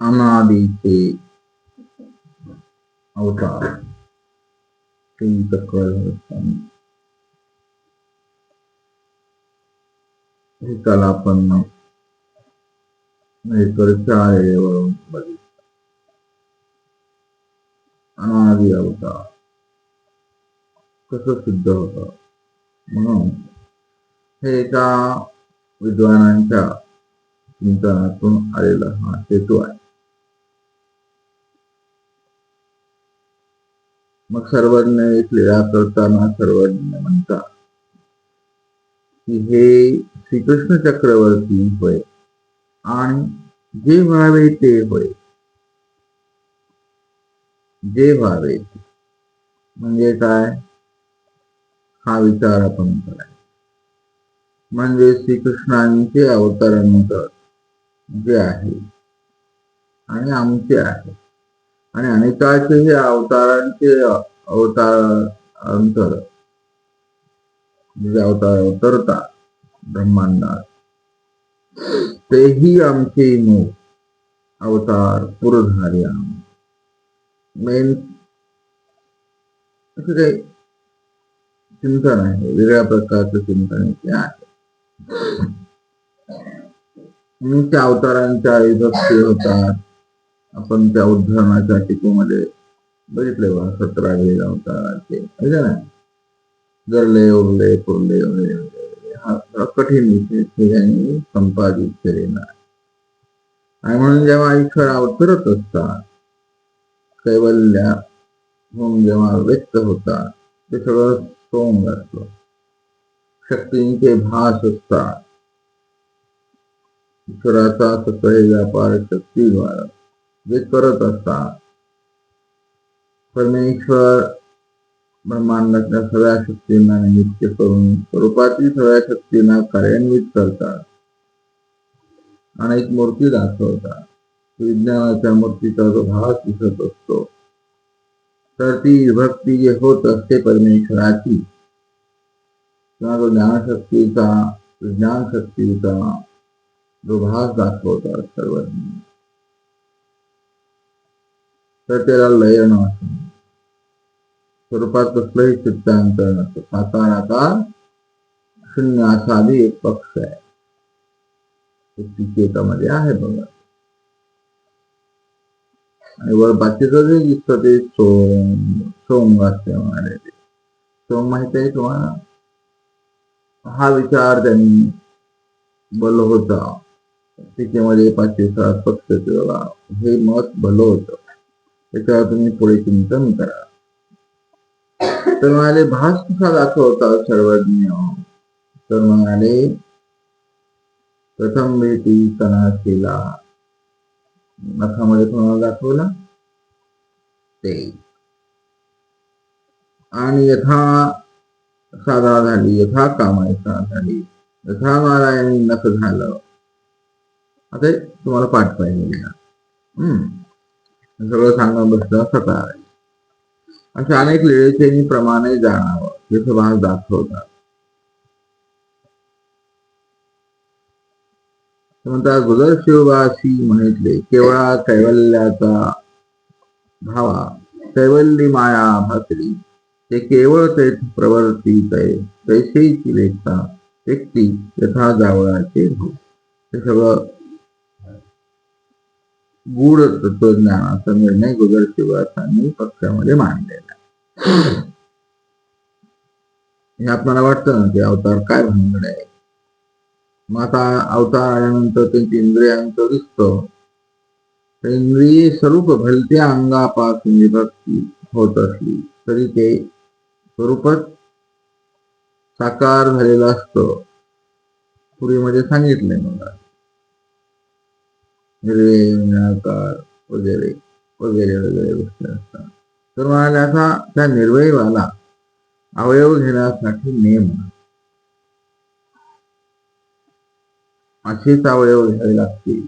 अनादीचे अवतार श्री चक्रवर्ती हे काल आपण चर्चा वेळेवरून बघितलं. अनादी अवतार कसं सिद्ध होतं म्हणून हे एका विद्वानांच्या चिंतनातून आलेला हा हेतू आहे. मग सर्वज्ञ एक लीळा करताना सर्वज्ञ म्हणतात की हे श्रीकृष्ण चक्रवर्ती होय आणि जे व्हावे ते होय. जे व्हावे म्हणजे काय हा विचार आपण करायचा. म्हणजे श्रीकृष्णांचे अवतरानंतर जे आहे आणि आमचे आहे आणि अनेकाचे हे अवतारांचे अवतारांतर जे अवतार अवतरतात ब्रह्मांडात तेही आमचे मूळ अवतार पुरधारी मेन असं काही चिंतन आहे. वेगळ्या प्रकारचं चिंतन इथे आहे. त्या अवतारांच्या विभक्ती होतात. आपण त्या उद्धरणाच्या टिपूमध्ये बघितले 17 वेळ अवताराचे गरले उरले पुरले वगैरे हा कठीण विषय त्यांनी संपादित केलेला आहे. आणि म्हणून जेव्हा ईश्वर अवतरत असतात कैवल्याहून जेव्हा व्यक्त होतात ते सगळं सोंग असतं. शक्तींचे भास असतात. ईश्वराचा सगळे व्यापार शक्तीद्वारा जे करत असतात. परमेश्वर ब्रह्मांडाच्या सगळ्या शक्तींना निमित्त करून स्वरूपातील सगळ्या शक्तींना कार्यान्वित करतात. अनेक मूर्ती दाखवतात. विज्ञानाच्या मूर्तीचा जो भास दिसत असतो तर ती विभक्ती जे होत असते परमेश्वराची किंवा जो ज्ञानशक्तीचा विज्ञानशक्तीचा जो भास दाखवतात सर्वज्ञ तर त्याला लय नसतं. स्वरूपात कसलंही चित्तांतर नसतं. साकाराकार शून्य असा आधी एक पक्ष आहे. मध्ये आहे बघा. आणि वर बाकीचं जे दिसतं ते सोंग असते म्हणाले. ते सोंग माहिती आहे तुम्हाला. हा विचार त्यांनी बल होता तिच्यामध्ये 5-7 पक्ष ठेवला. हे मत भलं होतं. त्याच्यावर तुम्ही पुढे चिंतन करा. तर म्हणाले भास कसा दाखवता सर्वज्ञ. तर म्हणाले प्रथम भेटी कणा केला नखामध्ये कोणाला दाखवला ते आणि यथा साधा झाली यथा कामायचा झाली यथा नारायणी नख झालं. आता तुम्हाला पाठ पाहिजे सगळं सांगा बसलं सकाळ. अशा अनेक लीळेचे प्रमाणे जाणावं हे भाग दाखवतात. म्हणतात गुजर शिववासी म्हटले केवळा कैवल्याचा भावा कैवल्य माया भासली ते केवळ ते प्रवर्तित तैसेची लेखा व्यक्ती यथा जावळाचे हो. हे सगळं गूढ तत्वज्ञानाचा निर्णय गुजर शिववासांनी पक्षामध्ये मांडलेला. हे आपल्याला वाटतं ना की अवतार काय भानगड आहे. मग आता अवतार आल्यानंतर त्यांची इंद्रियांचं दिसतं. इंद्रिय स्वरूप भलत्या अंगापासून विभक्ती होत असली तरी ते स्वरूपात साकार झालेलं असतं. पूर्वीमध्ये सांगितलंय मला हिरवे निराकार वगैरे वगैरे वगैरे गोष्टी असतात. तर म्हणाले असा त्या निर्वयवाला अवयव घेण्यासाठी नेम असेच अवयव घ्यावे लागतील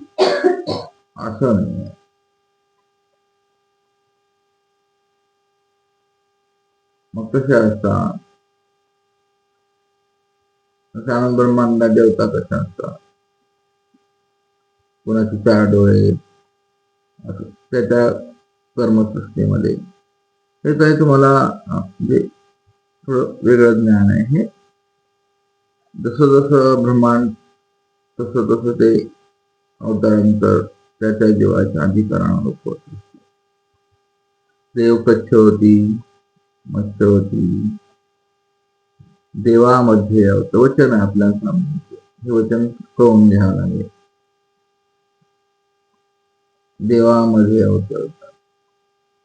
असं नाही. मग कसे असतात ब्रह्मांडा देवता कशा असतात कोणाचे 4 डोळे, त्याच्या कर्मसृष्टीमध्ये हे काही तुम्हाला म्हणजे थोडं वेगळं ज्ञान आहे. हे जसं जसं ब्रह्मांड तसं तसं ते अवतारानंतर त्या जीवाच्या अधिकारानं पोहोचले. देव कच्छ होती, मत्स्य होती, देवामध्ये वचन आहे आपल्या सामने, हे वचन कळून घ्यावं लागेल. देवामध्ये अवतरतात.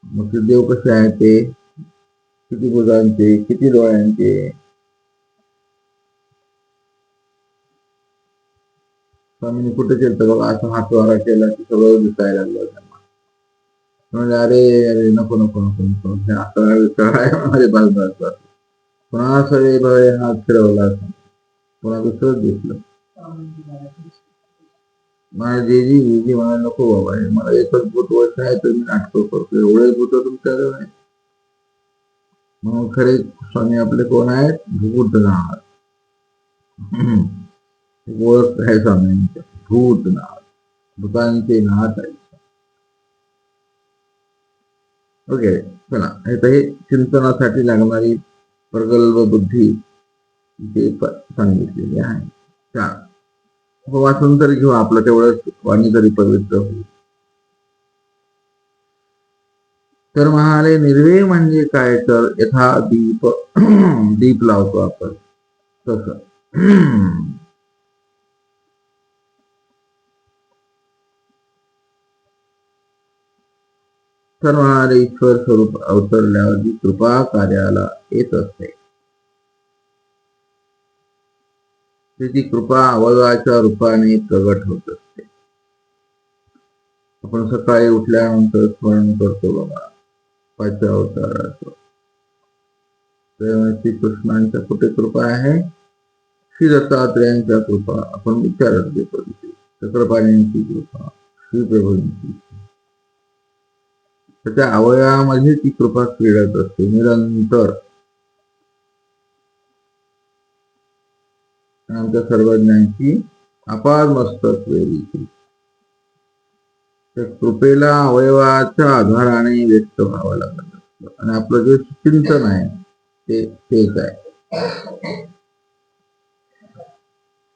मग ते देव कसे आहे, ते किती भुजांचे, किती डोळ्यांचे, स्वामींनी कुठे केलं बघा, असं हातवारा केला की सगळं दिसायला लागलं त्यांना. म्हणजे अरे अरे नको नको नको नको, हे अकरा विचार माझे बाजूला. पुन्हा सगळे बळे हात फिरवला, पुन्हा दुसरंच दिसलं. माझ्या जेजी मला नको बाबा, मला एकच भूत वर्ष आहे तर मी नाटकं करतो, एवढे भूत तुमच्याकडे नाही. म्हणून खरे स्वामी आपले कोण आहेत, भूतनाथ. ओळख आहे स्वामींची, भूतनाथ, भूतांचे नाथ आहे. ओके, चला हे चिंतनासाठी लागणारी प्रगल्भ बुद्धी सांगितलेली आहे. वाचून तरी घेऊ, आपलं तेवढंच वाणी तरी पवित्र होईल. तर म्हणाले निर्वेळ म्हणजे काय, तर यथा दीप दीप लावतो आपण तसं. तर म्हणाले ईश्वर स्वरूप अवतरल्यावर जी कृपा कार्याला येत असते, त्याची कृपा अवयवाच्या रूपाने प्रगट होत असते. आपण सकाळी उठल्यानंतर स्मरण करतो बघा 5 अवताराचं. श्रीकृष्णांच्या कुठे कृपा आहे, श्री दत्तात्रेयांच्या कृपा आपण विचारत घेतो. चक्रपाणींची कृपा, श्रीप्रभूंची, त्याच्या अवयवामध्ये ती कृपा क्रीडत असते निरंतर. आमच्या सर्वज्ञांची अपार मस्तक वेळी त्या कृपेला अवयवाच्या आधाराने व्यक्त व्हावं लागत असतं. आणि आपलं जे चिंतन आहे तेच आहे.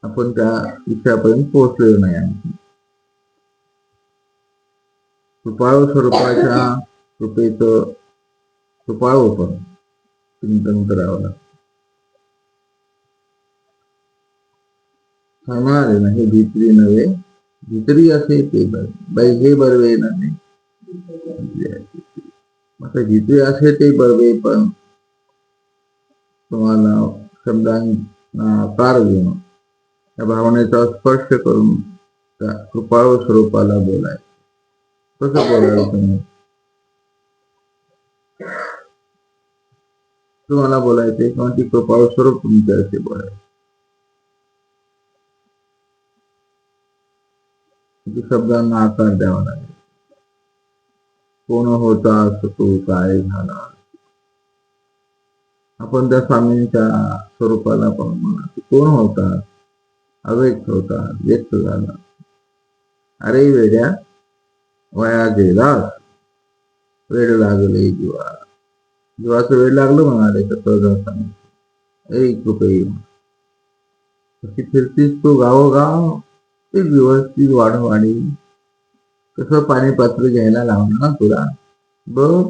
आपण त्या विषयापर्यंत पोहोचलेलो नाही. आणखी कृपाळू स्वरूपाच्या कृपेचं कृपाळूपण चिंतन करावं लागतं. सांगणारे ना, हे भीतरी नव्हे भीतरी असे ते बाई हे बरवे नव्हे. आता भीतरी असे ते बरवे, पण तुम्हाला शब्दांना आकार देऊन त्या भावनेचा स्पर्श करून त्या कृपाळू स्वरूपाला बोलाय. कसं बोलायला तुम्ही, तुम्हाला बोलायचे किंवा ती कृपाळू स्वरूप तुमच्याशी बोलायचं. शब्दांना आकार द्यावा लागेल. कोण होता तू काय झाला, आपण त्या स्वामींच्या स्वरूपाला पाहून म्हणा, कोण होता, अव्यक्त होता, व्यक्त झाला. अरे वेड्या वया गेलास, वेड लागले जीवा, जीवाचं वेड लागलं म्हणाले तर ऐ कृपे कशी फिरतीस तू गावोगाव, एक व्यवस्थित वाढवाडी, कसं पाणी पात्र घ्यायला लावलं ना तुला, बघ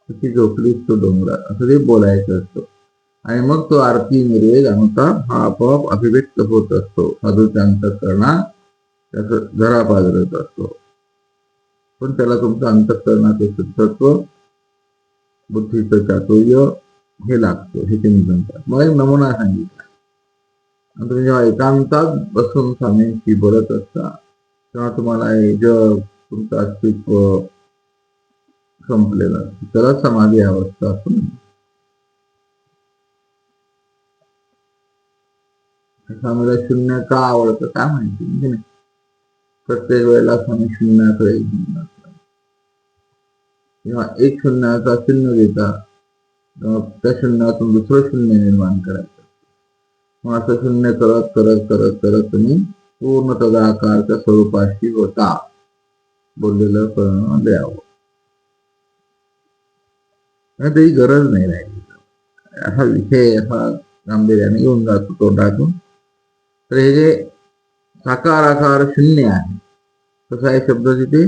कशी झोपलीस तू डोंगरात, असं ते बोलायचं असतं. आणि मग तो आरती निर्वेद अनुसार हा आपोआप अभिव्यक्त होत असतो. साधूच्या अंतःकरणात त्याचं झरा पाजरत असतो. पण त्याला तुमचं अंतःकरणाचं शुद्धत्व, बुद्धीचं चातुर्य हे लागतं, हे चिंतन करा. मला एक नमुना सांगितला. तुम्ही जेव्हा एकांतात बसून स्वामींशी बोलत असता, तेव्हा तुम्हाला हे जग, तुमचं अस्तित्व संपलेलं, त्याला समाधी अवस्था असून स्वामीला शून्य का आवडतं काय माहिती, म्हणजे प्रत्येक वेळेला स्वामी शून्याकडे घेऊन असतात. किंवा एक शून्याचा शून्य देता, त्या शून्यातून दुसरं शून्य निर्माण करायचं. मग असं शून्य करत करत करत करत तुम्ही पूर्ण तदाकारच्या स्वरूपाशी होता. बोललेलं कळणं द्यावं. त्याची गरज नाही राहिली. असा विषय असा गांभीर्याने येऊन जातो तोंडातून. तर हे जे साकाराकार शून्य आहे, कसं आहे शब्द तिथे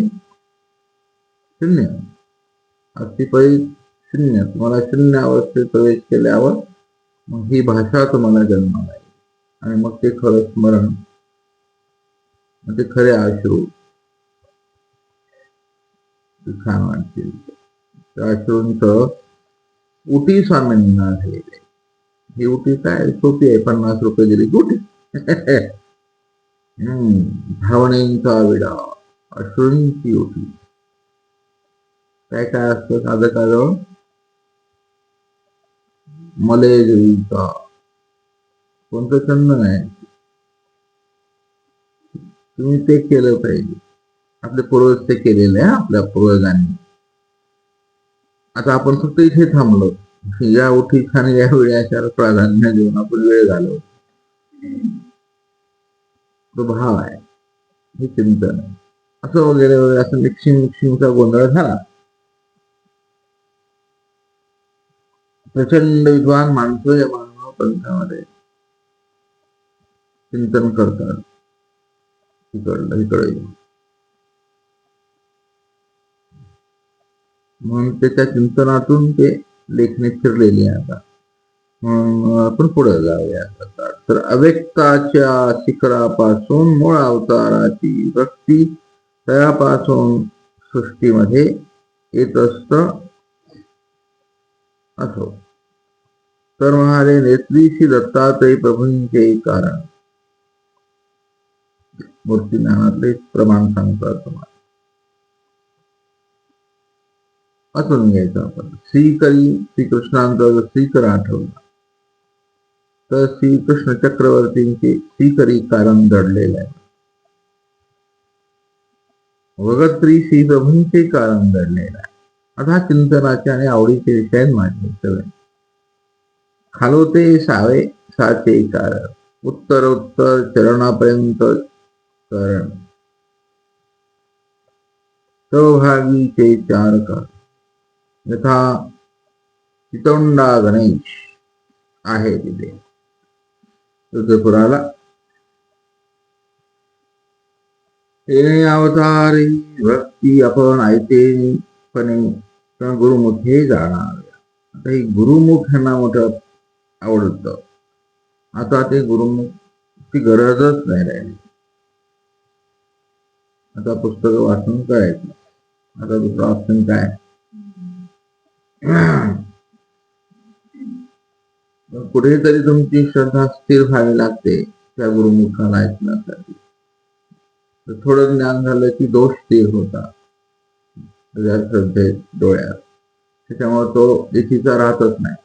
शून्य, अस्तिपरी शून्य. तुम्हाला शून्य अवस्थेत प्रवेश केल्यावर मग ही भाषा तुम्हाला जन्माला येईल आणि मग ते खरं स्मरण, मग ते खरे अश्रू छान वाटतील. अश्रूंचं उटी स्वामींना झालेली. ही उटी काय सोपी आहे, 50 रुपये दिली की उटी. भावनेचा विडा, अश्रूंची उटी. काय काय असतं साधकाजवळ? मलेजुईचा कोणतं चंदन आहे, तुम्ही ते केलं पाहिजे. आपले पूर्वज ते केलेले आहे, आपल्या पूर्वजांनी. आता आपण फक्त इथे थांबलो, या उठी छान या वेळाच्या प्राधान्य देऊन आपण वेळ घालवतो. तो भाव आहे, हे चिंतन आहे. असं वगैरे वगैरे असं मिक्सिंगचा गोंधळ झाला. प्रचंड विद्वान माणसं या मानव पंथामध्ये चिंतन करतात, इकडलं इकडे. म्हणून त्याच्या चिंतनातून ते लेखणी फिरलेली आता. आपण पुढे जाऊया. तर अव्यक्ताच्या शिखरापासून मूळ अवताराची वृत्ती तयापासून सृष्टीमध्ये येत असत असो. तर म्हणाले नेत्रीशी दत्तात्रय प्रभूंचे कारण. मूर्ती ज्ञानातले प्रमाण सांगतात तुम्हाला. वाचून घ्यायचं आपण. श्रीकरी श्रीकृष्णांचा जर श्रीकर आठवला तर श्रीकृष्ण चक्रवर्तींचे श्रीकरी कारण दडलेलं आहे. वगत्री श्री प्रभूंचे कारण दडलेलं आहे. आता चिंतनाचे आणि आवडीचे विषय माझे सगळे. खालोते सावे साचे कारण, उत्तरोत्तर चरणापर्यंत कारण, सौभागीचे चार कारण. यथा चितोंडा गणेश आहे तिथे तुळजापुराला. येणे अवतारी भक्ती आपण ऐतेपणे गुरुमुखे जाणार. आता ही गुरुमुखांना मोठं आवडतं. आता ते गुरुमुखची गरजच नाही राहिली. आता पुस्तक वाचून करायचं. आता दुसरं ऑप्शन काय? कुठेतरी तुमची श्रद्धा स्थिर व्हावी लागते त्या गुरुमुखाला ऐकण्यासाठी. तर थोडं ज्ञान झालं की दोष स्थिर होता श्रद्धेत, डोळ्यात. त्याच्यामुळे तो एकीचा राहतच नाही.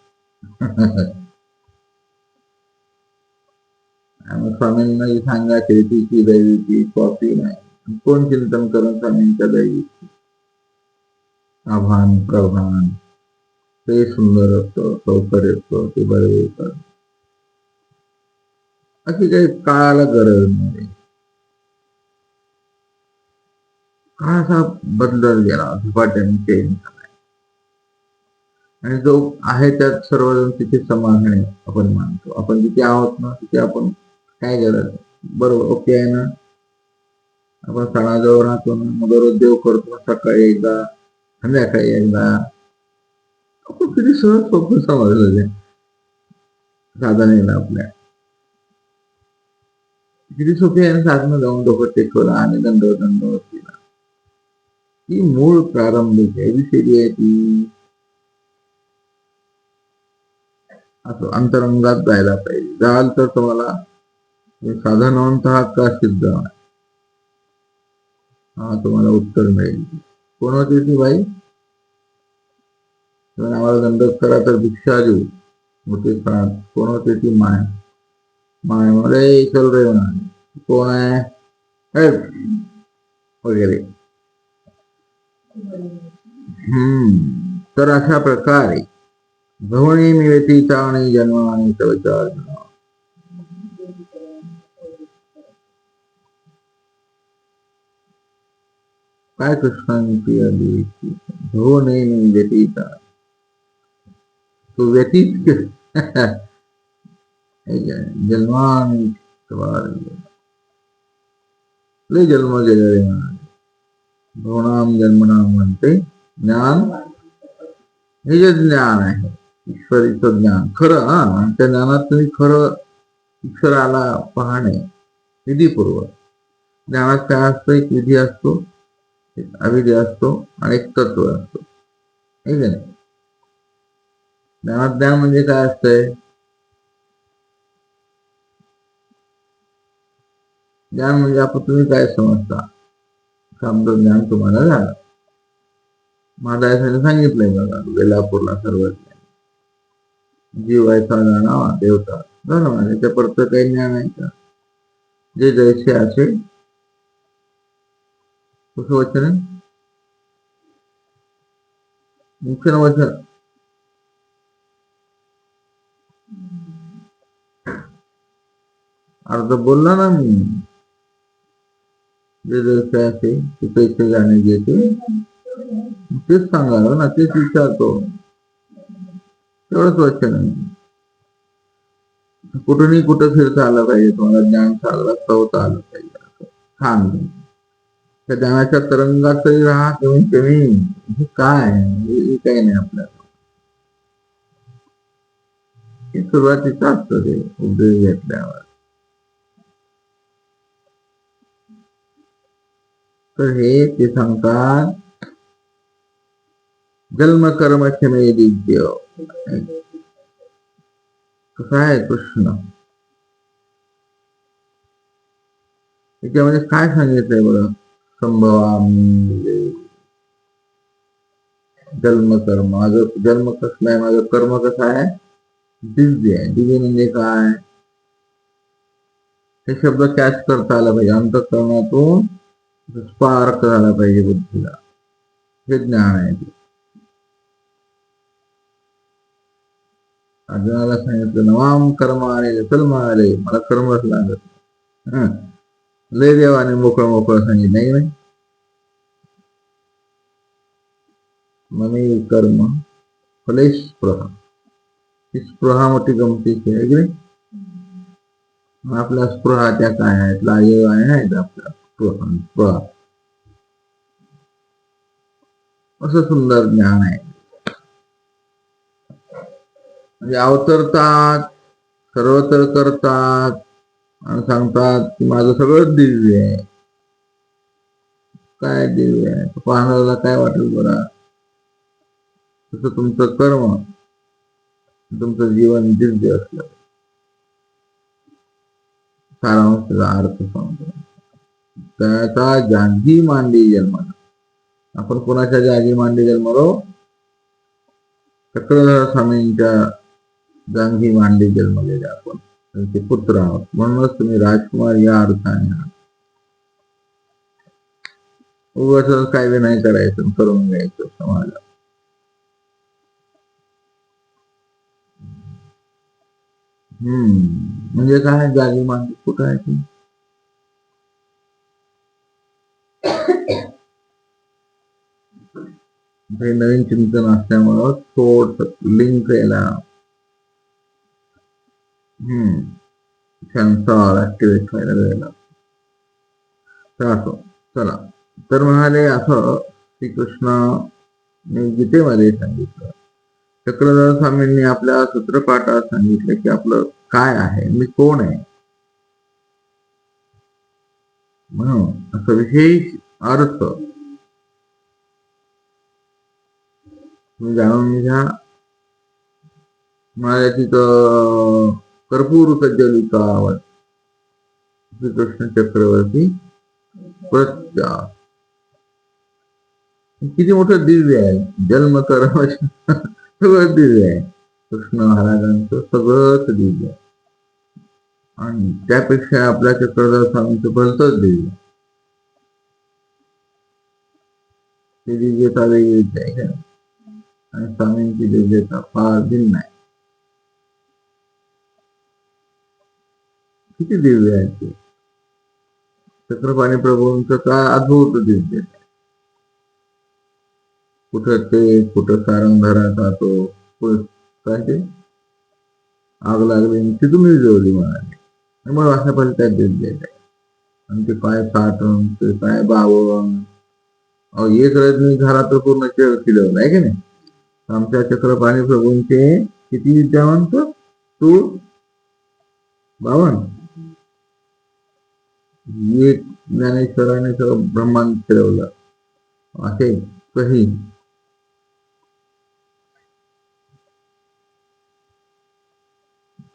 स्वामींना सांगायचे तिची दैवीची कॉपी नाही. कोण चिंतन करून स्वामींच्या दैवीची आभान प्रभान ते सुंदर असतं, सौकर्य असतं, ते बरे होतात. अशी काही काळाला गरज नाही. काळ असा बदलत गेला, झपाट्याने चेंज झालाय. आणि जो आहे त्यात सर्वजण तिथे समान आहे आपण मानतो. आपण जिथे आहोत ना तिथे आपण काय गरज, बरोबर ओके आहे ना. आपण सणाजवळ राहतो ना, मग दररोज देव करतो, सकाळी एकदा संध्याकाळी एकदा. आपण किती सहज सोपं समजलं साधनेला आपल्या. किती सोपी आहे साधनं. जाऊन डोकं टेकवलं आणि दंडवत केला. ती मूळ प्रारंभिक एबीसीडी आहे ती. असं अंतरंगात जायला पाहिजे. जाल तर तुम्हाला साधनवंत का सिद्ध हा तुम्हाला उत्तर मिळेल. कोण होती ती बाई? आम्हाला दंडक करा तर भिक्षा देऊ होते. कोण होते ती? माय. माय मध्ये चल रे म्हणाले. कोण आहे वगैरे. तर अशा प्रकारे भवनी मिळतीचा आणि जन्म आणि विचार काय कृष्णाने पियाली हो नाही व्यतीत तो व्यतीत जन्मान लय जन्म गेलेले भ्रूणाम जन्मनाम म्हणते ज्ञान हे जे ज्ञान आहे ईश्वरीचं ज्ञान खरं त्या ज्ञानात तुम्ही खरं ईश्वराला पाहणे विधीपूर्वक ज्ञानात काय असतं एक विधी असतो एक अविधी असतो आणि एक तत्व असतो ठीक आहे ज्ञानात ज्ञान म्हणजे काय असतंय ज्ञान म्हणजे आपण तुम्ही काय समजता शब्द ज्ञान तुम्हाला झालं महाराजांनी सांगितलंय बघा वेलापूरला सर्व जीव ऐसा जाणा देवता झालं म्हणजे त्या परत काही ज्ञान आहे का जे जैसे असे कसं वचन आहे मुख्य वचन अर्ध बोलला ना मी जे जैसे असे ते पैसे जाणे घेते तेच सांगाल ना तेच विचारतो तेवढंच वचन आहे कुठूनही कुठं फिरता आलं पाहिजे तुम्हाला ज्ञान चांगलं चवता आलं पाहिजे छान त्या ज्ञानाच्या तरंगात तरी राहा कमीत कमी हे काय हे काही नाही आपल्याला हे सुरुवातीचं असतं ते उपदेश घेतल्यावर तर हे ते सांगतात जन्म कर्म क्षमे दिव्य कसं आहे कृष्ण त्याच्यामध्ये काय सांगितलंय बरं संभवामी जन्म कर्म माझं जन्म कसलं आहे माझं कर्म कसं आहे दिव्य आहे दिव्य म्हणजे काय हे शब्द कॅच करता आला पाहिजे अंतःकरणातून स्पार्क झाला पाहिजे बुद्धीला हे ज्ञान आहे ते अर्जुनाला सांगितलं नवाम कर्म आले कल्म आले मला कर्मच लागत लय देवाने मोकळं मोकळं सांगितलं नाही मने कर्म फले स्पृहा स्पृहा मोठी गमतीची आहे की आपल्या स्पृहा त्या काय आहेत लाईव आहेत आपल्या स्पृहा असं सुंदर ज्ञान आहे म्हणजे अवतरतात सर्वत्र करतात आणि सांगतात की माझं सगळं दिव्य आहे काय दिव्य आहे पाहणाऱ्याला काय वाटेल बरं तसं तुमचं कर्म तुमचं जीवन दिव्य असलं सारांशाचा अर्थ सांगतो त्याचा जागी मांडी जन्मला आपण कोणाच्या जागी मांडी जन्मलो चक्रधर स्वामींच्या जागी मांडी जन्मलेले आपण त्यांचे पुत्र आहोत म्हणूनच तुम्ही राजकुमार या अर्थाने आहात उगाच काही नाही करायचं करून घ्यायचं समाजात म्हणजे काय जागी मांडी कुठं आहे ती हे नवीन चिंतन असल्यामुळं थोडस लिंक यायला सेन्सॉर ऍक्टिव्हेट व्हायला वेळ लागतो चला तर म्हणाले असं श्रीकृष्णाने गीतेमध्ये सांगितलं चक्रधर स्वामींनी आपल्या सूत्रपाठात सांगितलं की आपलं काय आहे मी कोण आहे म्हणून असं विशेष अर्थ तुम्ही जाणून घ्या माझ्या तिथं कर्पूर सज्जलिकावत श्रीकृष्ण चक्रवर्ती प्रत्यास किती मोठं दिव्य आहे जन्म कर्म सगळं दिव्य आहे कृष्ण महाराजांचं सगळंच दिव्य आहे आणि त्यापेक्षा आपल्या चक्रधर स्वामींचं भलतंच दिव्य ते दिव्यता वेगळीच आहे आणि स्वामींची दिव्यता फार भिन्न आहे किती दिव्य आहे ते चक्रपाणी प्रभूंचं काय अद्भुत दिव्य कुठं ते कुठं सारंगधरा जातो, काय ते आग लागली तिथून विजवली म्हणाले. मग अशा त्यात दिले आणि ते काय साठवून ते काय बावण एक रजनी झाला तर पूर्ण फिरवलं आहे की नाही. आमच्या चक्रपाणी प्रभूंचे किती विद्यावंत तू बावन एक ज्ञानेश्वराने सगळं ब्रह्मांड फिरवलं असे कही.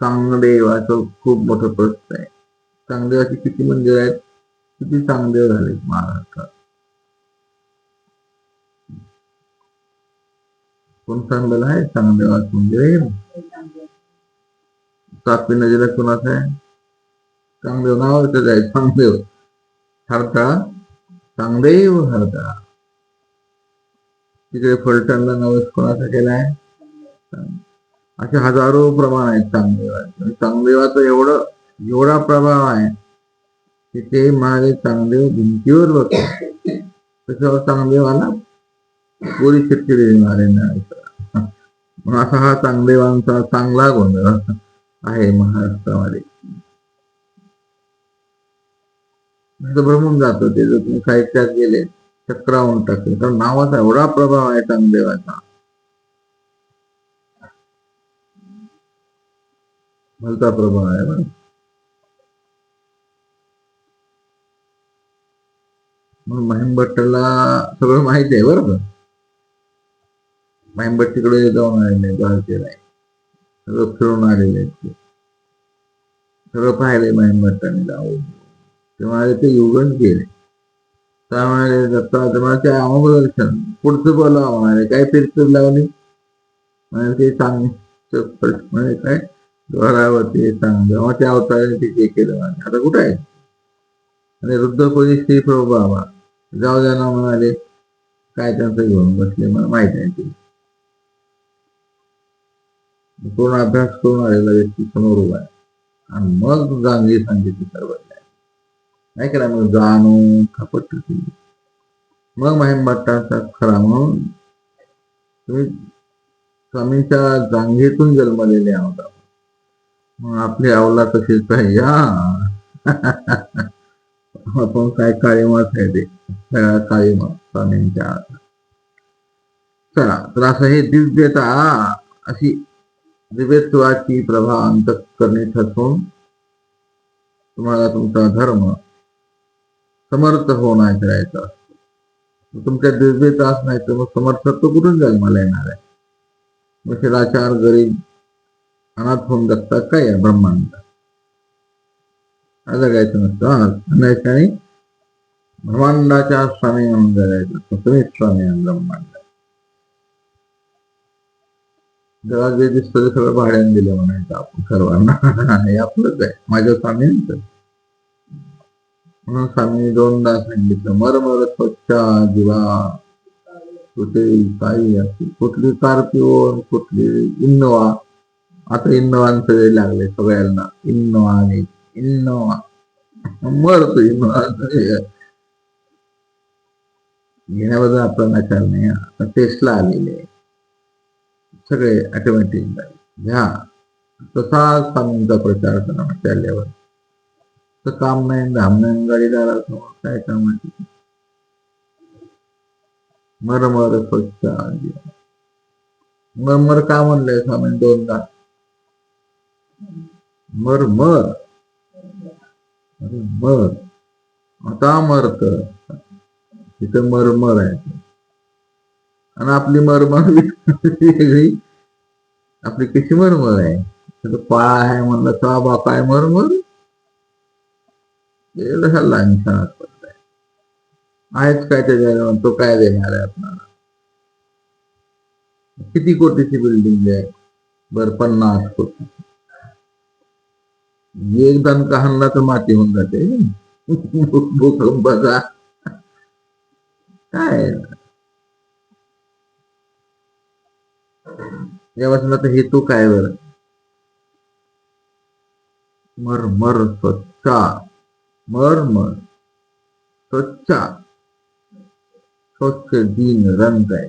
चांगदेवाचं खूप मोठं प्रश्न आहे. चांगदेवाची किती मंदिर आहेत, किती चांगदेव झाले महाराष्ट्रात. कोण सांगलेलं आहे चांगदेवाचं मंदिर आहे. तापी नदीला कोणाचं आहे, चांगदेव नावाचं आहे. चांगदेव हरताळा, चांगदेव हरताळा. तिकडे फलटणला नवस कोणाचा केलाय. असे हजारो प्रमाण आहेत चांगदेवाचे. चांगदेवाचं एवढा प्रभाव आहे की ते महाराज चांगदेव भिंतीवर बघतात. त्याच्यावर चांगदेवाला पोरी चिडचिडी महाराजांना. असा हा चांगदेवांचा चांगला गोंधळ आहे महाराष्ट्रामध्ये. भ्रमून जातो ते जर तुम्ही साहित्यात गेले चक्रावून टाकले. कारण नावाचा एवढा प्रभाव आहे चांगदेवाचा. भलता प्रभाव आहे बरं. म्हणून महिमभट्टाला सगळं माहिती आहे बरं. महिमभट्टीकडे जाऊन आलेले द्वारकेला सगळं फिरून आलेले सगळं पाहिले महिमभट्टाने जाऊन. तेव्हा ते युगन केले. त्यामुळे दत्ताचे अमोदर्शन पुढचं बोला म्हणाले काय फिरतूर लावली म्हणजे ते सांग म्हणजे काय द्वारावरती सांग जेव्हा त्या अवताराने ते केलं म्हणजे आता कुठं आहे. आणि रुद्रकोजी श्री प्रभू बाबा जाऊ द्या ना म्हणाले. काय त्यांचं घेऊन बसले मला माहित आहे. ते पूर्ण अभ्यास करून आलेला व्यक्ती समोर उभा आहे आणि मग गांधी सांगितली सर्व नाही केला. मग जाणून खपट मग महिमभट्टाचा खरा म्हणून तुम्ही स्वामींच्या जांघेतून जन्मलेले आहोत. मग आपली अवला तशीच पाहिजे. आपण काय काळीमात आहे ते सगळ्या काळीमात स्वामींच्या. चला तर असं हे दिव्यता अशी दिव्यत्वाची प्रभा अंतःकरणी ठसून तुम्हाला तुमचा धर्म समर्थ होणार करायचा असतो. तुमच्या दिव्यताच नाही तर मग समर्थत्व कुठून जन्माला येणार आहे. मग शिलाचार गरीब अनाथ होऊन जगतात काय या ब्रह्मांड जगायचं नसतं. आणि ब्रह्मांडाच्या स्वामी म्हणून जगायचं असतं. तुम्ही स्वामी ब्रह्मांड. जरा जे दिसतं ते सगळं भाड्याने दिलं म्हणायचं आपण सर्वांना. हे आपलंच आहे माझ्या स्वामींचं. म्हणून स्वामी दोनदा सांगितलं मरमर स्वच्छ जीवा कुठे काही असते कुठली कार्पिओन कुठली इन्नोवा. आता इन्नोवांचं वेळ लागले सगळ्यांना. इन्नोवा आणि इन्नोवा मरतो इन्नोवा घेण्याबद्दल आपला नकार नाही. आता टेस्ला आलेले सगळे ऑटोमॅटिक घ्या. तसा स्वामींचा प्रचार करा चालल्यावर काम नाही धाम नाही गाडीदारा काय कामाची. मरमर स्वच्छ मरमर का म्हणलंय स्वामी दोनदा. मरमर मर आता मरत तिथं मरमर आहे. आणि आपली मरमर वेगळी. आपली कशी मरमर आहे पाळा आहे म्हणलं का बा काय मरमर लहान आहेच काय त्याच्या तो काय देणार आहे आपल्याला. किती कोटीची बिल्डिंग आहे बर 50 कोटी. एक दणका हाणला तर माती होऊन जाते भूकंपाचा काय. या वचनाचा हेतू काय बर. मर मर स्वच्छ मर मर स्वच्छ स्वच्छ दीन रंग आहे.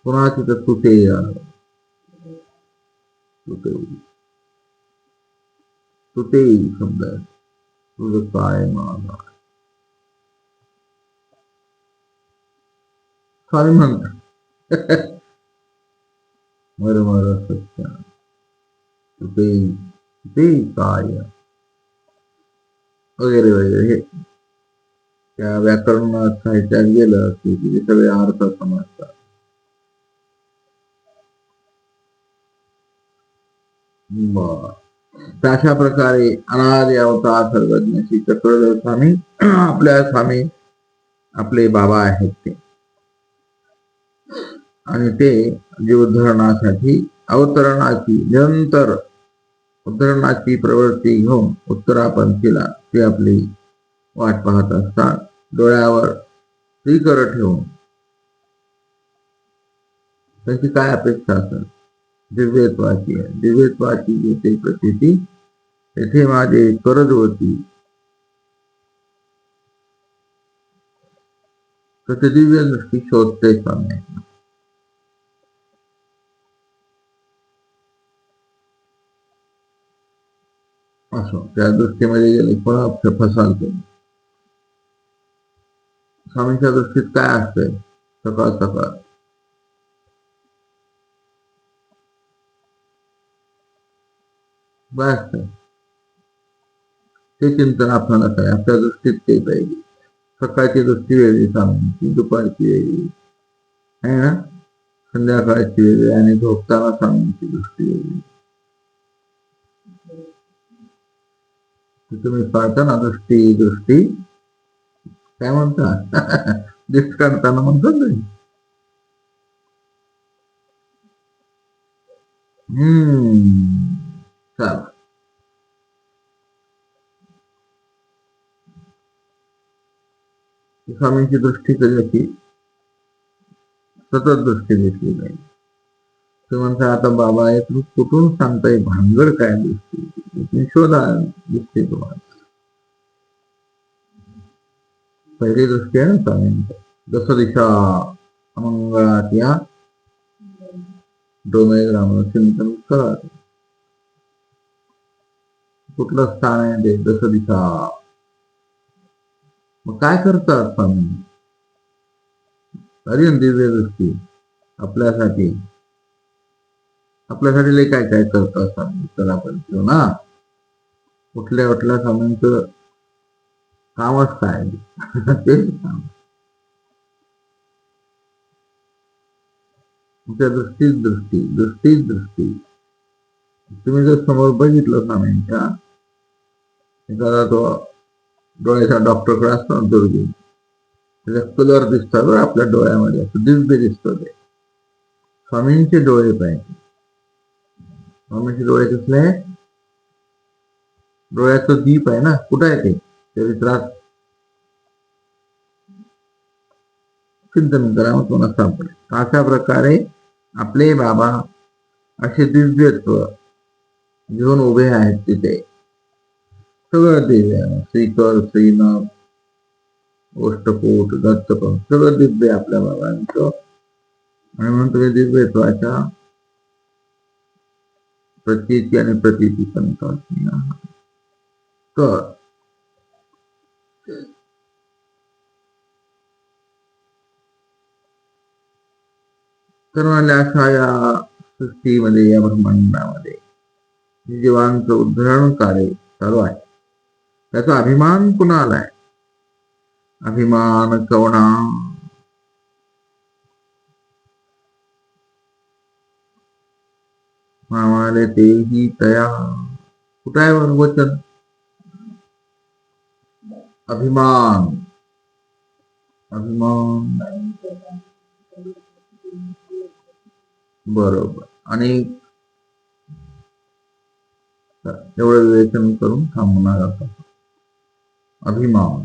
पुन्हा तिथं तुटे तुटे तुटे शब्द आहे. तुझं काय माझा स्वामी म्हणतात मरमर सत्य तुटे तुटे काय वगैरे वगैरे. हे त्या व्याकरण साहित्यात गेलं की तिथे सगळे अर्थ समजतात. अशा प्रकारे अनादि अवतार सर्वज्ञ चक्रधर स्वामी आपल्या स्वामी आपले बाबा आहेत ते, आणि ते जीवोद्धरणासाठी अवतरणाची निरंतर उद्धरणाची प्रवृत्ती घेऊन उत्तरापंथीला ते आपली वाट पाहत असतात. डोळ्यावर श्रीकर ठेवून त्यांची काय अपेक्षा असेल? दिव्यत्वाची आहे. दिव्यत्वाची येथे प्रतीती तेथे माझे करजवती. तर ते दिव्य दृष्टी शोधते स्वामी. असो त्या दृष्टीमध्ये गेले पुन्हा फसाल तुम्ही. स्वामींच्या दृष्टीत काय असते? सकाळ सकाळ बस ते चिंतन आपल्याला काय, आपल्या दृष्टीत ते पाहिजे. सकाळची दृष्टी वेगळी स्वामींची, दुपारची वेगळी आहे ना, संध्याकाळची वेगळी, आणि झोपताना स्वामींची दृष्टी वेगळी. तुम्ही पाहता ना दृष्टी दृष्टी काय म्हणता दिष्ट करताना म्हणतो तुम्ही. चाल स्वामींची दृष्टी कशी सतत दृष्टी दिसली पाहिजे. ते म्हणता आता बाबा आहे तुम्ही कुठून सांगताय भानगड काय दृष्टी, तुम्ही शोधा दिसते तुम्हाला. पहिली दृष्टी आहे ना स्वामींची, दश दिशा अमंगळात या डोमे ग्राम चिंतन करा. कुठलं स्थान आहे ते दश दिशा. मग काय करतात स्वामी? अरे दिव्य दृष्टी आपल्यासाठी आपल्यासाठी लय काय काय करतात स्वामी. तर आपण ना कुठल्या कुठल्या स्वामींचं कामच काय तेच काम. तुमच्या दृष्टीच दृष्टी दृष्टीच दृष्टी. तुम्ही जर समोर बघितलं स्वामींच्या, एखादा तो डोळ्याचा डॉक्टरकडे असतो ना दुर्बीण, त्याचा कलर दिसतात बरं आपल्या डोळ्यामध्ये, असं दिव्य दिसतं ते. स्वामींचे डोळे पाहिजे. स्वामींचे डोळे कसले? डोळ्याचं दीप आहे ना, कुठं आहे ते चरित्रात चिंतन करा, मग तुम्हाला सापडेल. अशा प्रकारे आपले बाबा असे दिव्यत्व घेऊन उभे आहेत तिथे. सगळं दिव्य, श्रीकर श्रीनभ गोष्टकूट दत्तपंथ सगळं दिव्य आपल्या बाबांचं. आणि म्हणून तुम्ही दिव्यत्वाच्या प्रतीती आणि प्रतीती पंथात्मी आहात. तर अशा या सृष्टीमध्ये या ब्रह्मांडामध्ये जीवांचं उद्धरण कार्य चालू आहे. त्याचा अभिमान कुणाला आहे? अभिमान कवणा मामाले तेही तया. कुठं आहे वचन? अभिमान अभिमान बरोबर. आणि एवढं विवेचन करून थांबणार आता. अभिमान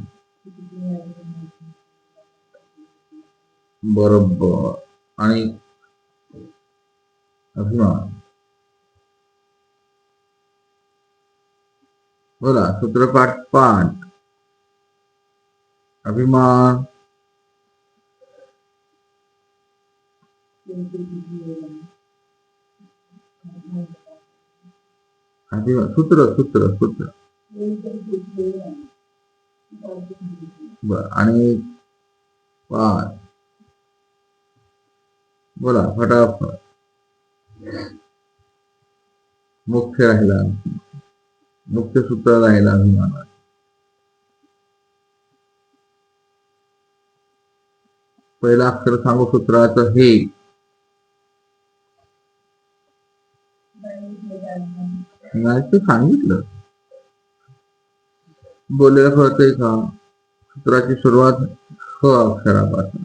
बरोबर. आणि अभिमान बोला, सूत्रपाठ पाठ. अभिमान सूत्र सूत्र सूत्र आणि बोला फटाफट. मुख्य राहिला, मुख्य सूत्र राहिला अभिमानात. पहिला अक्षर सांगू सूत्राचं हे. नाही ते सांगितलं. बोलायला कळतंय का? सूत्राची सुरुवात ख अक्षरापासून.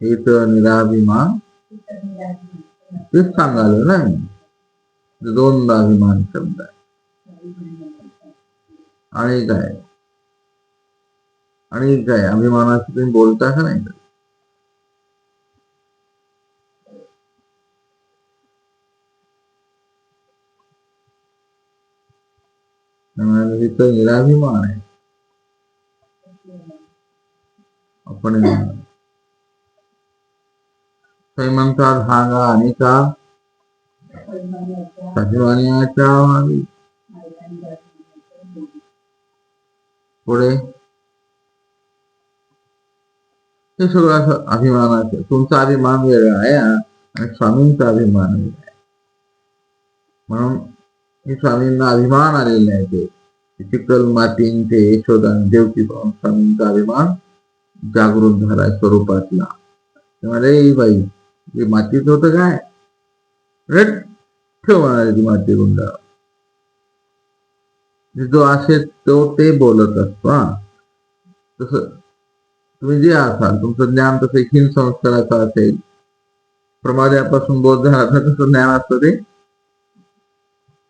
हे तर निराभिमान तेच सांगाल ना मी. दोनदा अभिमान शब्द आहे. आणि काय अभिमानाशी तुम्ही बोलता का नाही? तिथं निराभिमान आहे. आपण म्हणतात हागा आणि का अभिमानाच्या पुढे हे सगळं असं अभिमानाचं. तुमचा अभिमान वेगळा आहे आणि स्वामींचा अभिमान वेगळा आहे. म्हणून हे स्वामींना अभिमान आलेला आहे. ते चिखल मातींचे यशोदा देवकी पाहून स्वामींचा अभिमान जागृत झालाय स्वरूपातला. म्हणाले बाई हे मातीच होतं काय? ठेव म्हणाले ती माती गुंड. जो असेल तो ते बोलत असतो. तस तुम्ही जे असाल तुमचं ज्ञान तसं हीन संस्काराचं असेल, प्रमादापासून बोध झाला तर तसं ज्ञान असतं ते.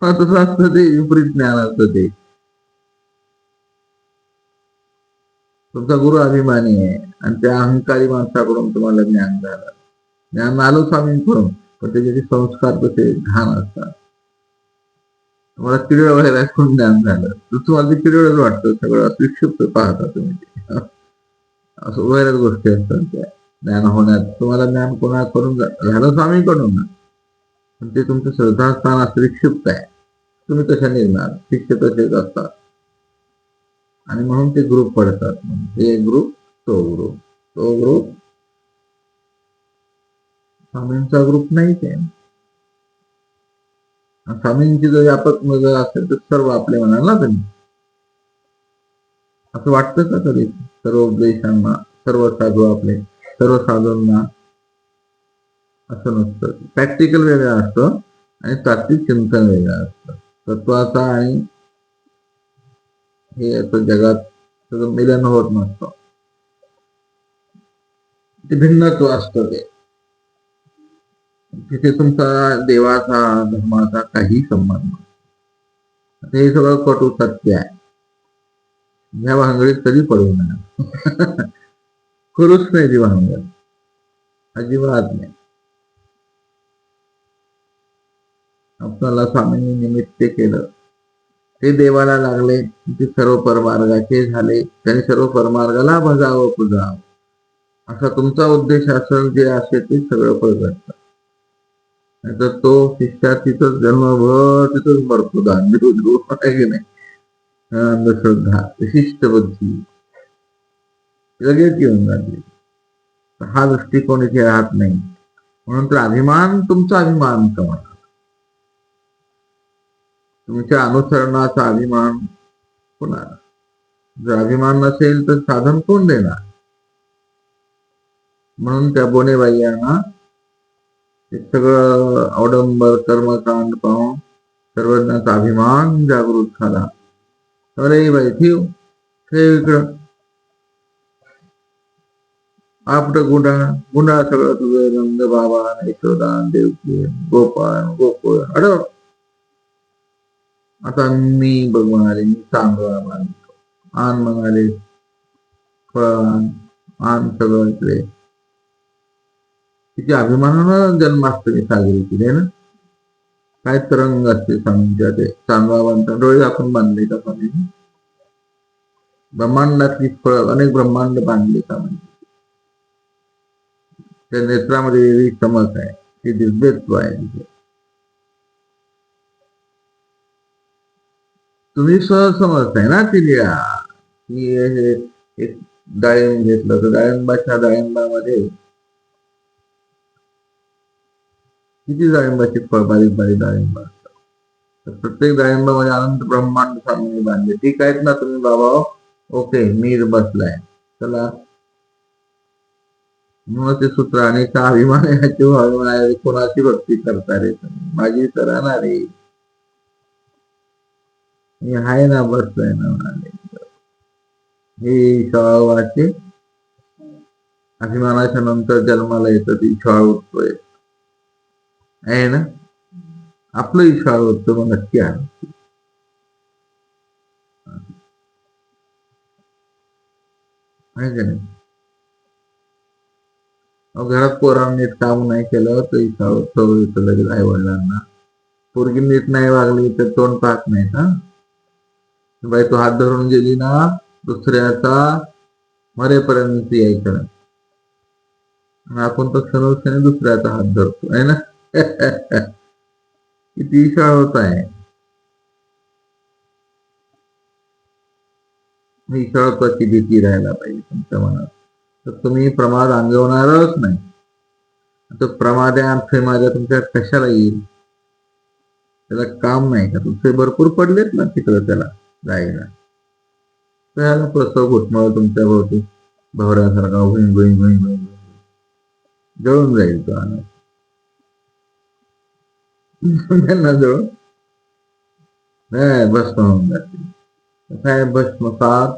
तसं असतं ते विपरीत ज्ञान असतं ते. तुमचा गुरु अभिमानी आहे आणि त्या अहंकारी माणसाकडून तुम्हाला ज्ञान झालं. ज्ञान आलं स्वामींकडून, पण त्याचे संस्कार तसे घाण असतात. तुम्हाला किडळ वगैरे ऐकून ज्ञान झालं तर तुम्हाला ते किडळच वाटतं. सगळं विक्षिप्त पाहता तुम्ही. असं वगैरेच गोष्टी असतात त्या ज्ञान होण्यात. तुम्हाला ज्ञान कोणाकडून झालं? स्वामीकडून. पण ते तुमचं श्रद्धास्थान असं विक्षिप्त आहे. तुम्ही कशा निर्माण शिक्ष तसेच असतात. आणि म्हणून ते ग्रुप पडतात. हे ग्रुप तो ग्रुप, तो ग्रुप स्वामींचा ग्रुप नाही. ते स्वामींची जर व्यापक नजर असेल तर सर्व आपले म्हणाल ना तुम्ही. असं वाटतं का तरी? सर्व उपदेशांना, सर्व साधू आपले, सर्व साधूंना असं नसतं. प्रॅक्टिकल वेगळं असतं आणि तात्विक चिंतन वेगळं असतं. तत्वाचा आणि हे असं जगात सगळं मिलन होत नसतं. ते भिन्नत्व असतं. ते तिथे तुमचा देवाचा धर्माचा काही संबंध नाही. हे सगळं कटू सत्य आहे. ह्या भांगडीत कधी पडू नये. करूच नाही ती भांगड, अजिबात नाही. आपल्याला स्वामींनी निमित्त केलं, ते देवाला लागले, ते सर्व परमार्गाचे झाले. त्यांनी सर्व परमार्गाला भजावं पुजावं असा तुमचा उद्देश असेल. जे असेल ते सगळं प्रगटतं. नाहीतर तो शिष्या तिथंच जन्मभर तिथंच मरतो. आहे की नाही? अंधश्रद्धा, विशिष्ट बुद्धी लगेच येऊन जाते. हा दृष्टिकोन इथे राहत नाही. म्हणून तर अभिमान तुमचा अभिमान कमा. तुमच्या अनुसरणाचा अभिमान कोणाला? जर अभिमान नसेल तर साधन कोण देणार? म्हणून त्या बोनेबाईयांना ते सगळं अवडंबर कर्मकांड पाहून सर्वज्ञाचा अभिमान जागृत झाला. अरे बाई ठेव इकडं. आपलं गुंडा सगळं तुझं नंद बाबा, यशोदा, देवकी, गोपाळ, गोकुळ अडव. आता मी बघ म्हणाले, मी चांगला मानतो. आण म्हणाले फळ आण सगळं इकडे. तिथे अभिमानानं जन्माष्टमी साजरी केली ना. काय तरंग असते स्वामींच्या. ते चांगला बांधता डोळे आपण बांधले का स्वामींनी? ब्रह्मांडातली फळं अनेक ब्रह्मांड बांधले स्वामी. त्या नेत्रामध्ये वेगळी चमक आहे, ती दिव्यत्व आहे तिथे. तुम्ही सहसमर्थ आहे ना ती लिहा की एक डाळिंब घेतलं तर डाळिंबामध्ये किती डाळिंबाची फळ, बारीक बारीक डाळिंब असतात. तर प्रत्येक डाळिंबामध्ये अनंत ब्रह्मांड स्वामींनी बांधले. ठीक आहेत ना तुम्ही बाबा? ओके, मीर बसलाय. चला, मग ते सूत्र आणि का अभिमान आहे, कोणाची भक्ती करता रे तुम्ही? माझी तर राहणार रे, मी आहे ना, बसलाय ना म्हणाले. हे ईशावाचे अभिमानाच्या नंतर जन्माला येतं, ती ईशाळ उत्तोय आहे ना. आपलं ईशाळ उत्तो मग नक्की आहे का नाही? घरात पोरांनी नीट काम नाही केलं तर ईशाळ उत्सव येतो लगेच आई वडिलांना. पोरगी नीट नाही वागली तर तोंड पाहत नाही ना. बाई तू हात धरून गेली ना, दुसऱ्याचा मरेपर्यंत यायचं नाही. आपण तर क्षणोक्षणी दुसऱ्याचा हात धरतो आहे ना. किती ईशाळ होत आहे. ईशाळत्वाची भीती राहायला पाहिजे तुमच्या मनात, तर तुम्ही प्रमाद अंगवणारच नाही. तो प्रमाद्या माझ्या तुमच्या कशाला येईल? त्याला काम नाही का? तुमचे भरपूर पडलेत ना तिकडं त्याला जायला. त्याला प्रसव घुटमळ तुमच्या भोवती भवऱ्यासारखा भुई भुई भुई भुई जळून जाईल तो आनंद. त्यांना जळून भस्म होऊन जातील. काय भस्मसात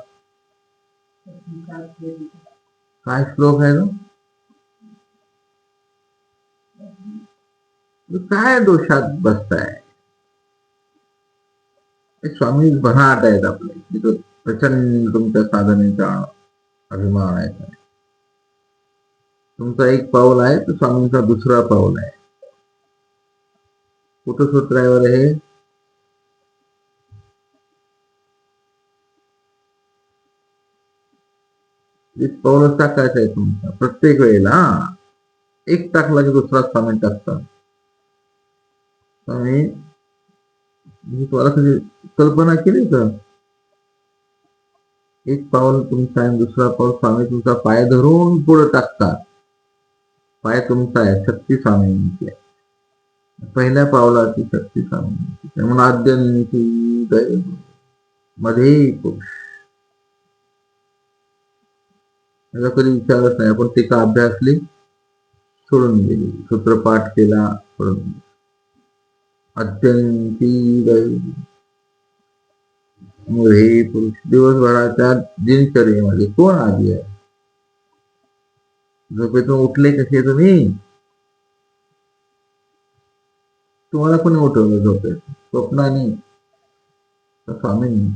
काय श्लोक आहे तो? काय दोषात बसताय? स्वामी बनाट आहेत आपले, प्रचंड तुमच्या साधनेचा अभिमान आहे. तुमचा एक पाऊल आहे तर स्वामींचा दुसरा पाऊल आहे. कुठं सूत्र आहे बरं हे? एक पाऊलच टाकायचं आहे तुमचा प्रत्येक वेळेला. एक टाकला की दुसरा स्वामी टाकतात. स्वामी मी तुम्हाला कधी कल्पना केली का? एक पाऊल तुमचा आहे, दुसरा पाऊल स्वामी तुमचा पाय धरून पुढे टाकतात. पाय तुमचा आहे, शक्ती स्वामींची आहे. पहिल्या पावलाची शक्ती स्वामींची, म्हणून आद्यंती मध्ये पुरुष. त्याचा कधी विचारच नाही. आपण टीका अभ्यासली, सोडून गेली. सूत्रपाठ केला, सोडून गेली. अत्यंती हे पुरुष दिवसभराच्या दिनचर्येमध्ये कोण आधी आहे? झोपेतून उठले कसे तुम्ही? तुम्हाला कोणी उठवलं झोपेत? स्वप्नाने? स्वामींनी.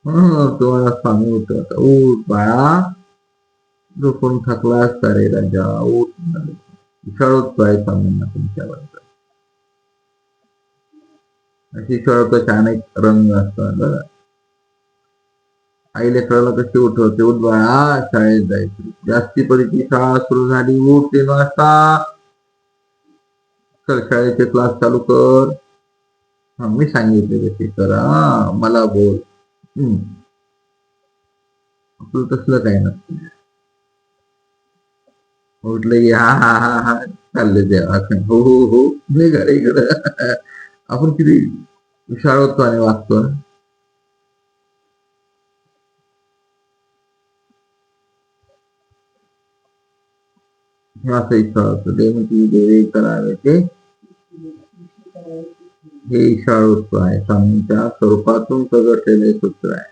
तुम्हाला स्वामी उठवता, उठ बाळा, झोपून थकला असता रे राजा, उठ. विशाळोत्व आहे स्वामींना तुमच्याबद्दल. अशी विशाळत्वाचे अनेक रंग असतात बघा. आई लेकराला कशी उठवते, उठ बाळा, शाळेत जायचं. जास्ती परीची शाळा सुरू झाली, उठ 3 वाजता, चल शाळेचे क्लास चालू कर. मी सांगितले कशी करा, मला बोल. आपलं तसलं काय नसतं. उठलं की हा हा हा हा चालले देवा, हो हो हो निघा इकडं. आपण किती विशाळ होतो आणि वागतो. असं इच्छा होतं देवकी देवे करावे ते, हे ईशाळोत्व आहे. स्वामींच्या स्वरूपातून प्रगटलेले सूत्र आहे.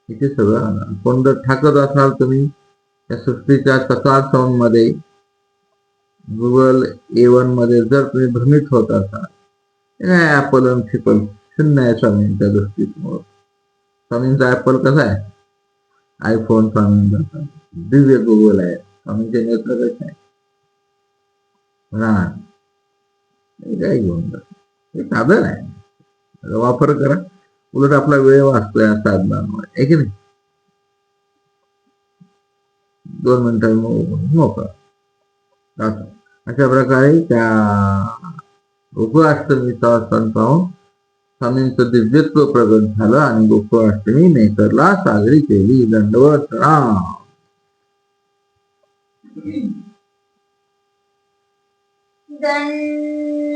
इथे सगळं कोण जर ठाकत असाल तुम्ही या सृष्टीच्या कसाळ साऊंड मध्ये, गुगल A1 मध्ये जर तुम्ही भ्रमित होत असाल, ऍपल आणि फिपल शून्य आहे स्वामींच्या दृष्टीसमोर. स्वामींचा ऍपल कसा आहे? आयफोन स्वामींचा दिव्य गुगल आहे. स्वामींचे नेत्र कसे आहे? काय घेऊन जात हे साधन आहे, वापर करा. उलट आपला वेळ वाचतोय या साधनांमुळे, आहे की नाही. 2 मिनिटांनी मोकळा. अशा प्रकारे त्या गोकुळाष्टमीचा सण पाहून स्वामींचं दिव्यत्व प्रगट झालं आणि गोकुळाष्टमी मेकरला साजरी केली. दंडवत राम. दंडवत